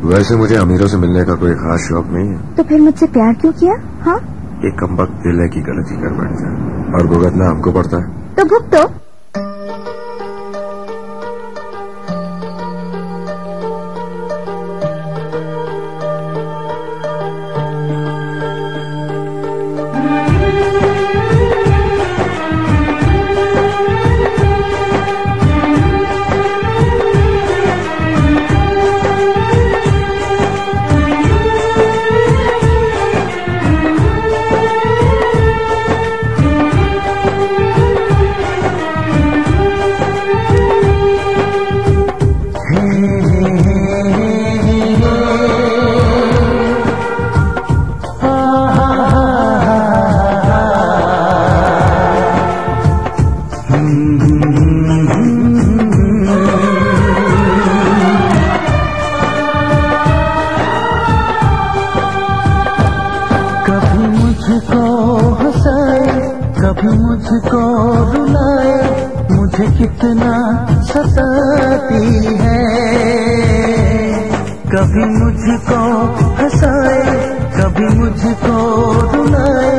वैसे मुझे अमीरों से मिलने का कोई खास शौक नहीं है। तो फिर मुझसे प्यार क्यों किया? हाँ, एक कमबख्त दिल है की गलती कर बैठता है और भुगतना हमको पड़ता है। तो भुगतो। कभी मुझको रुलाए, मुझे कितना सताती है। कभी मुझको हंसाए, कभी मुझको रुलाए,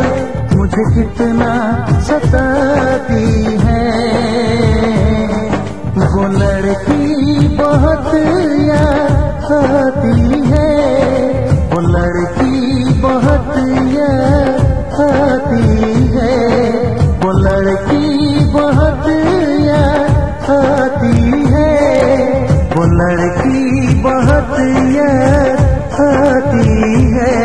मुझे कितना सताती है। वो लड़की बहुत याद आती है, वो लड़की बहुत याद आती है, वो लड़की बहुत याद आती है, वो लड़की बहुत याद आती है।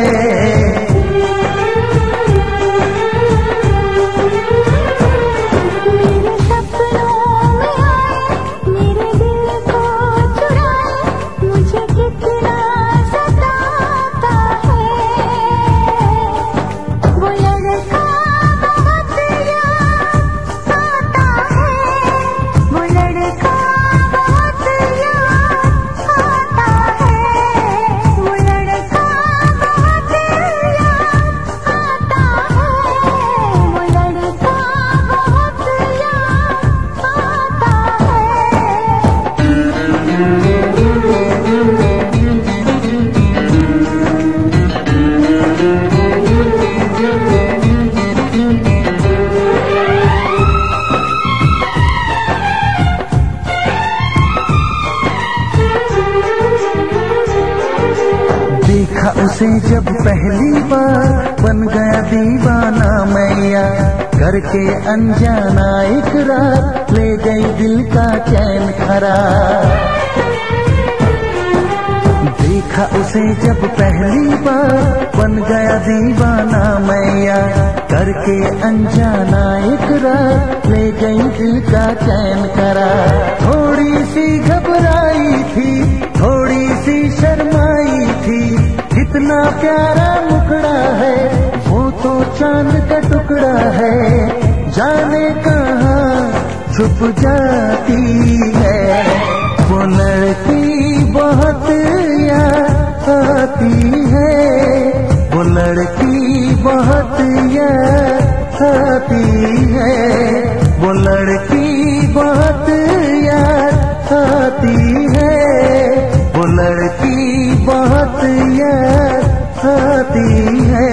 देखा उसे जब पहली बार, बन गया दीवाना मैया, करके अनजाना इकरार, ले गई दिल का चैन खरार। देखा उसे जब पहली बार, बन गया दीवाना मैया, करके अनजाना इकरार, ले गई दिल का चैन करार। थोड़ी सी घबराई थी, थोड़ी सी शर्माई थी, कितना प्यारा मुखड़ा है, वो तो चांद का टुकड़ा है, जाने कहाँ छुप जाती है। वो लड़की बहुत याद आती है, वो लड़की बहुत याद आती है, वो लड़की बहुत याद आती है, वो लड़की बहुत याद आती है।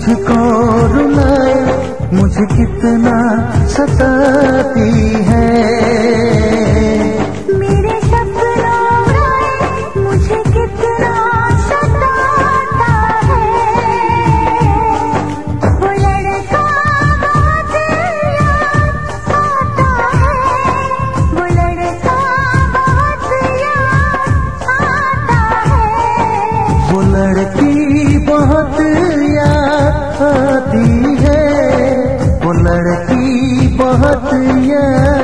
मुझको रुलाए, मुझे कितना सताती है। मेरे सपनों में मुझे कितना सताता है। वो लड़का बहुत याद आता है, वो लड़का बहुत याद आता है। वो लड़की बहुत याद आती है, वो लड़की बहुत याद